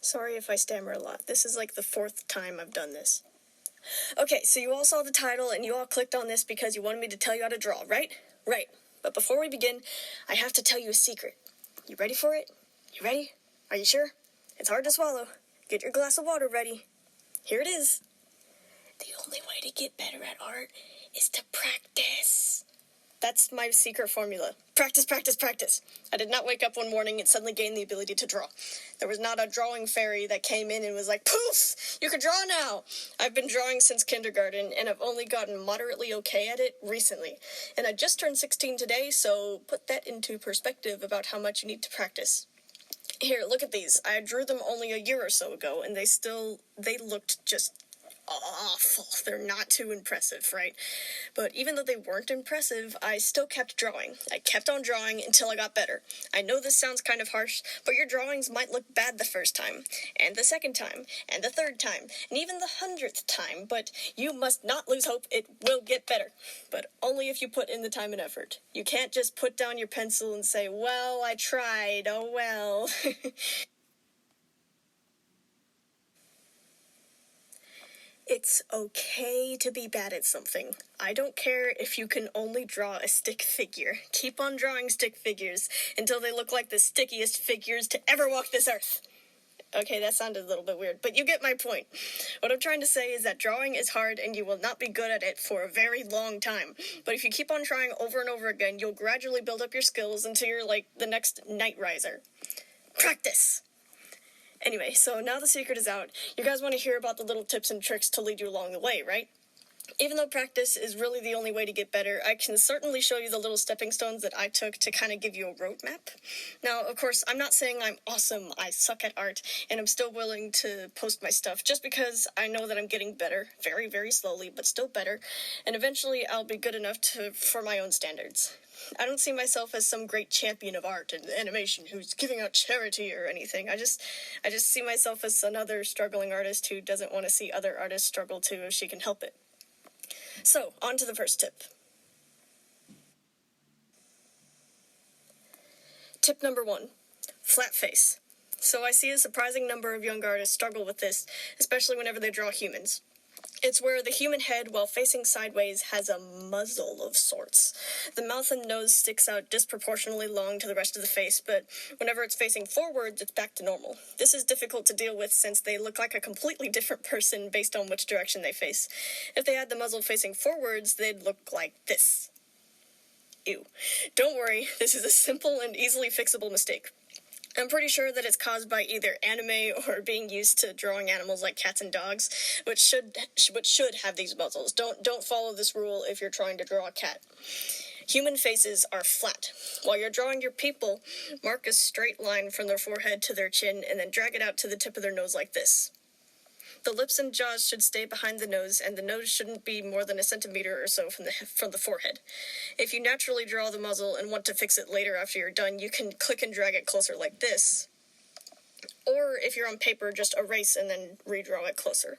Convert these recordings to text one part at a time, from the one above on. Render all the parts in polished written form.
Sorry if I stammer a lot. This is like the 4th time I've done this. Okay, so you all saw the title and you all clicked on this because you wanted me to tell you how to draw, right? Right. But before we begin, I have to tell you a secret. You ready for it? You ready? Are you sure? It's hard to swallow. Get your glass of water ready. Here it is. The only way to get better at art is to practice. That's my secret formula. Practice, practice, practice. I did not wake up one morning and suddenly gain the ability to draw. There was not a drawing fairy that came in and was like, poof, you can draw now. I've been drawing since kindergarten, and I've only gotten moderately okay at it recently. And I just turned 16 today, so put that into perspective about how much you need to practice. Here, look at these. I drew them only a year or so ago, and they looked just awful. They're not too impressive, right? But even though they weren't impressive, I still kept drawing. I kept on drawing until I got better. I know this sounds kind of harsh, but your drawings might look bad the first time, and the second time, and the third time, and even the 100th time, but you must not lose hope. It will get better, but only if you put in the time and effort. You can't just put down your pencil and say, well, I tried, oh well. It's okay to be bad at something. I don't care if you can only draw a stick figure. Keep on drawing stick figures until they look like the stickiest figures to ever walk this earth. Okay, that sounded a little bit weird, but you get my point. What I'm trying to say is that drawing is hard and you will not be good at it for a very long time. But if you keep on trying over and over again, you'll gradually build up your skills until you're like the next Night Riser. Practice! Anyway, so now the secret is out. You guys want to hear about the little tips and tricks to lead you along the way, right? Even though practice is really the only way to get better, I can certainly show you the little stepping stones that I took to kind of give you a roadmap. Now, of course, I'm not saying I'm awesome, I suck at art, and I'm still willing to post my stuff just because I know that I'm getting better, very, very slowly, but still better, and eventually I'll be good enough for my own standards. I don't see myself as some great champion of art and animation who's giving out charity or anything. I just see myself as another struggling artist who doesn't want to see other artists struggle too if she can help it. So, on to the first tip. Tip number 1, flat face. So I see a surprising number of young artists struggle with this, especially whenever they draw humans. It's where the human head, while facing sideways, has a muzzle of sorts. The mouth and nose sticks out disproportionately long to the rest of the face, but whenever it's facing forwards, it's back to normal. This is difficult to deal with since they look like a completely different person based on which direction they face. If they had the muzzle facing forwards, they'd look like this. Ew. Don't worry, this is a simple and easily fixable mistake. I'm pretty sure that it's caused by either anime or being used to drawing animals like cats and dogs, which should have these muzzles. Don't follow this rule if you're trying to draw a cat. Human faces are flat. While you're drawing your people, mark a straight line from their forehead to their chin and then drag it out to the tip of their nose like this. The lips and jaws should stay behind the nose, and the nose shouldn't be more than a centimeter or so from the forehead. If you naturally draw the muzzle and want to fix it later after you're done, you can click and drag it closer like this. Or if you're on paper, just erase and then redraw it closer.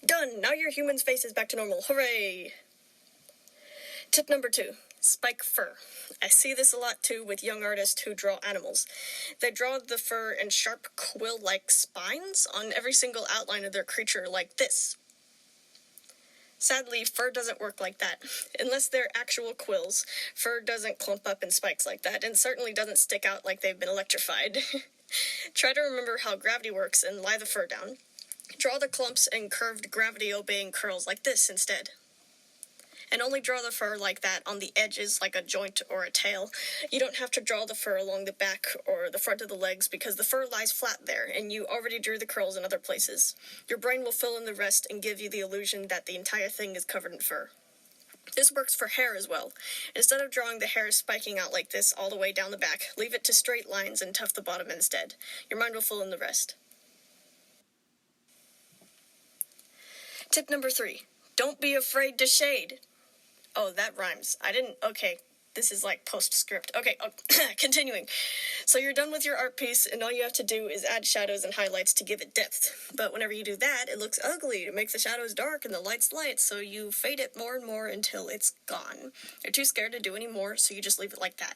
Done! Now your human's face is back to normal. Hooray! Tip number 2. Spike fur. I see this a lot too with young artists who draw animals. They draw the fur in sharp quill-like spines on every single outline of their creature like this. Sadly, fur doesn't work like that. Unless they're actual quills, fur doesn't clump up in spikes like that, and certainly doesn't stick out like they've been electrified. Try to remember how gravity works and lie the fur down. Draw the clumps and curved gravity-obeying curls like this instead. And only draw the fur like that on the edges like a joint or a tail. You don't have to draw the fur along the back or the front of the legs because the fur lies flat there and you already drew the curls in other places. Your brain will fill in the rest and give you the illusion that the entire thing is covered in fur. This works for hair as well. Instead of drawing the hair spiking out like this all the way down the back, leave it to straight lines and tuft the bottom instead. Your mind will fill in the rest. Tip number 3. Don't be afraid to shade. Oh, that rhymes. Okay, this is like postscript. Okay, continuing. So you're done with your art piece, and all you have to do is add shadows and highlights to give it depth. But whenever you do that, it looks ugly. It makes the shadows dark and the lights light, so you fade it more and more until it's gone. You're too scared to do any more, so you just leave it like that.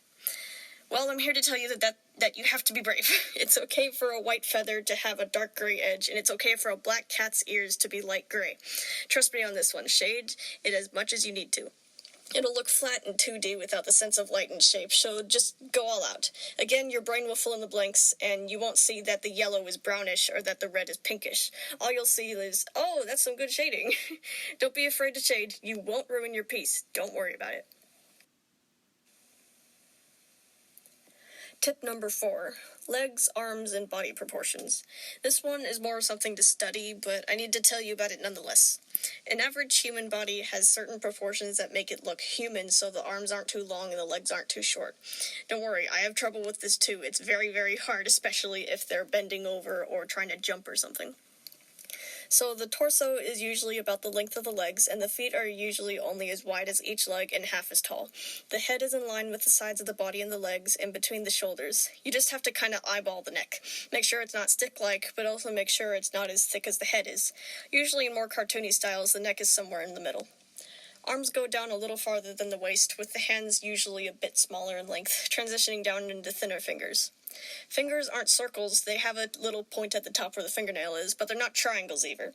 Well, I'm here to tell you that you have to be brave. It's okay for a white feather to have a dark gray edge, and it's okay for a black cat's ears to be light gray. Trust me on this one. Shade it as much as you need to. It'll look flat in 2D without the sense of light and shape, so just go all out. Again, your brain will fill in the blanks, and you won't see that the yellow is brownish or that the red is pinkish. All you'll see is, oh, that's some good shading. Don't be afraid to shade. You won't ruin your piece. Don't worry about it. Tip number 4, legs, arms, and body proportions. This one is more something to study, but I need to tell you about it nonetheless. An average human body has certain proportions that make it look human, so the arms aren't too long and the legs aren't too short. Don't worry, I have trouble with this too. It's very, very hard, especially if they're bending over or trying to jump or something. So the torso is usually about the length of the legs, and the feet are usually only as wide as each leg and half as tall. The head is in line with the sides of the body and the legs, and between the shoulders. You just have to kind of eyeball the neck. Make sure it's not stick-like, but also make sure it's not as thick as the head is. Usually in more cartoony styles, the neck is somewhere in the middle. Arms go down a little farther than the waist, with the hands usually a bit smaller in length, transitioning down into thinner fingers. Fingers aren't circles, they have a little point at the top where the fingernail is, but they're not triangles either.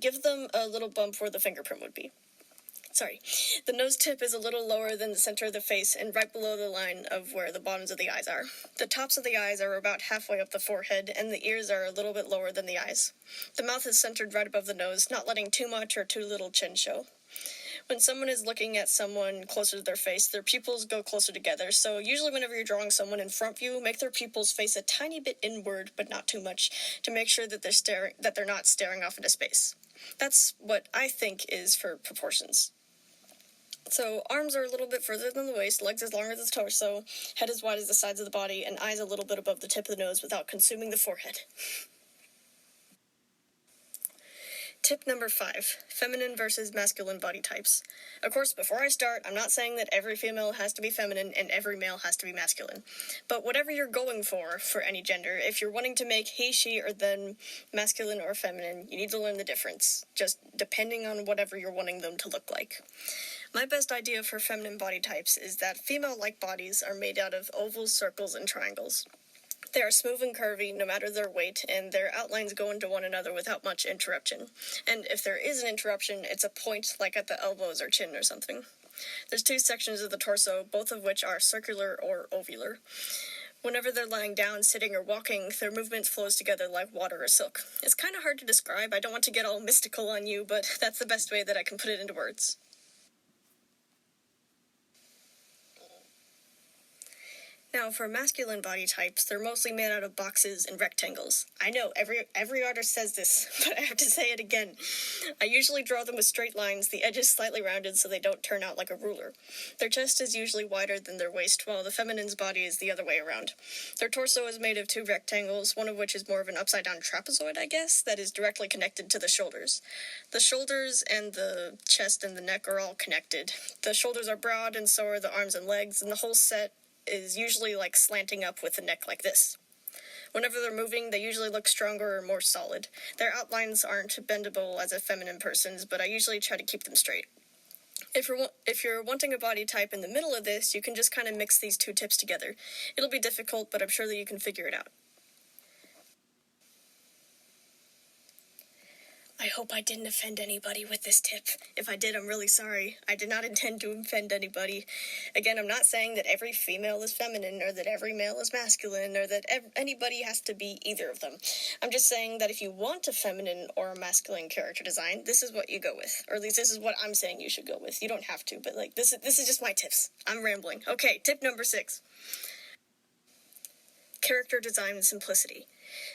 Give them a little bump where the fingerprint would be. Sorry. The nose tip is a little lower than the center of the face and right below the line of where the bottoms of the eyes are. The tops of the eyes are about halfway up the forehead, and the ears are a little bit lower than the eyes. The mouth is centered right above the nose, not letting too much or too little chin show. When someone is looking at someone closer to their face, their pupils go closer together, so usually whenever you're drawing someone in front view, make their pupils face a tiny bit inward, but not too much, to make sure that they're not staring off into space. That's what I think is for proportions. So, arms are a little bit further than the waist, legs as long as the torso, head as wide as the sides of the body, and eyes a little bit above the tip of the nose without consuming the forehead. Tip number 5, feminine versus masculine body types. Of course, before I start, I'm not saying that every female has to be feminine and every male has to be masculine. But whatever you're going for any gender, if you're wanting to make he, she, or them masculine or feminine, you need to learn the difference, just depending on whatever you're wanting them to look like. My best idea for feminine body types is that female-like bodies are made out of ovals, circles, and triangles. They are smooth and curvy, no matter their weight, and their outlines go into one another without much interruption. And if there is an interruption, it's a point, like at the elbows or chin or something. There's 2 sections of the torso, both of which are circular or ovular. Whenever they're lying down, sitting, or walking, their movement flows together like water or silk. It's kind of hard to describe. I don't want to get all mystical on you, but that's the best way that I can put it into words. Now, for masculine body types, they're mostly made out of boxes and rectangles. I know, every artist says this, but I have to say it again. I usually draw them with straight lines, the edges slightly rounded so they don't turn out like a ruler. Their chest is usually wider than their waist, while the feminine's body is the other way around. Their torso is made of 2 rectangles, one of which is more of an upside-down trapezoid, I guess, that is directly connected to the shoulders. The shoulders and the chest and the neck are all connected. The shoulders are broad, and so are the arms and legs, and the whole set is usually like slanting up with the neck like this. Whenever they're moving, they usually look stronger or more solid. Their outlines aren't bendable as a feminine person's, but I usually try to keep them straight. If you're wanting a body type in the middle of this, you can just kind of mix these 2 tips together. It'll be difficult, but I'm sure that you can figure it out. I hope I didn't offend anybody with this tip. If I did, I'm really sorry. I did not intend to offend anybody. Again, I'm not saying that every female is feminine, or that every male is masculine, or that anybody has to be either of them. I'm just saying that if you want a feminine or a masculine character design, this is what you go with. Or at least this is what I'm saying you should go with. You don't have to, but this is just my tips. I'm rambling. Okay, tip number 6. Character design and simplicity.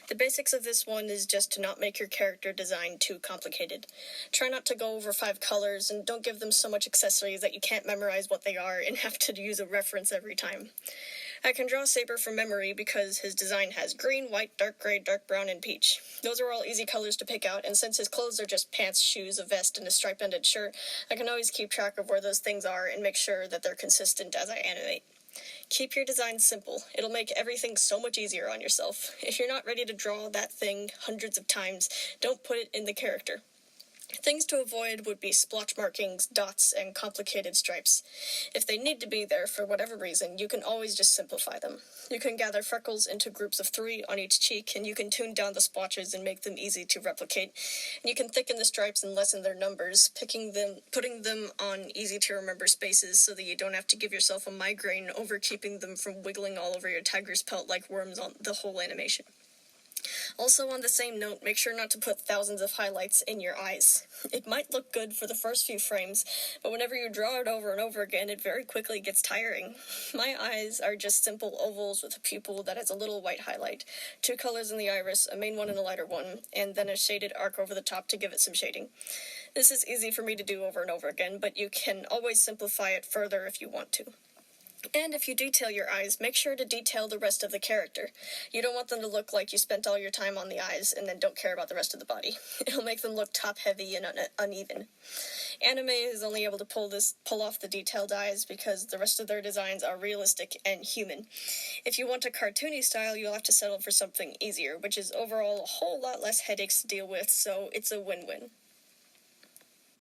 The basics of this one is just to not make your character design too complicated. Try not to go over 5 colors, and don't give them so much accessories that you can't memorize what they are and have to use a reference every time. I can draw Saber from memory because his design has green, white, dark gray, dark brown, and peach. Those are all easy colors to pick out, and since his clothes are just pants, shoes, a vest, and a stripe-ended shirt, I can always keep track of where those things are and make sure that they're consistent as I animate. Keep your design simple. It'll make everything so much easier on yourself. If you're not ready to draw that thing hundreds of times, don't put it in the character. Things to avoid would be splotch markings, dots, and complicated stripes. If they need to be there for whatever reason, you can always just simplify them. You can gather freckles into groups of 3 on each cheek, and you can tune down the splotches and make them easy to replicate. And you can thicken the stripes and lessen their numbers, putting them on easy-to-remember spaces so that you don't have to give yourself a migraine over keeping them from wiggling all over your tiger's pelt like worms on the whole animation. Also, on the same note, make sure not to put thousands of highlights in your eyes. It might look good for the first few frames, but whenever you draw it over and over again, it very quickly gets tiring. My eyes are just simple ovals with a pupil that has a little white highlight, 2 colors in the iris, a main one and a lighter one, and then a shaded arc over the top to give it some shading. This is easy for me to do over and over again, but you can always simplify it further if you want to. And if you detail your eyes, make sure to detail the rest of the character. You don't want them to look like you spent all your time on the eyes and then don't care about the rest of the body. It'll make them look top-heavy and uneven. Anime is only able to pull off the detailed eyes because the rest of their designs are realistic and human. If you want a cartoony style, you'll have to settle for something easier, which is overall a whole lot less headaches to deal with, so it's a win-win.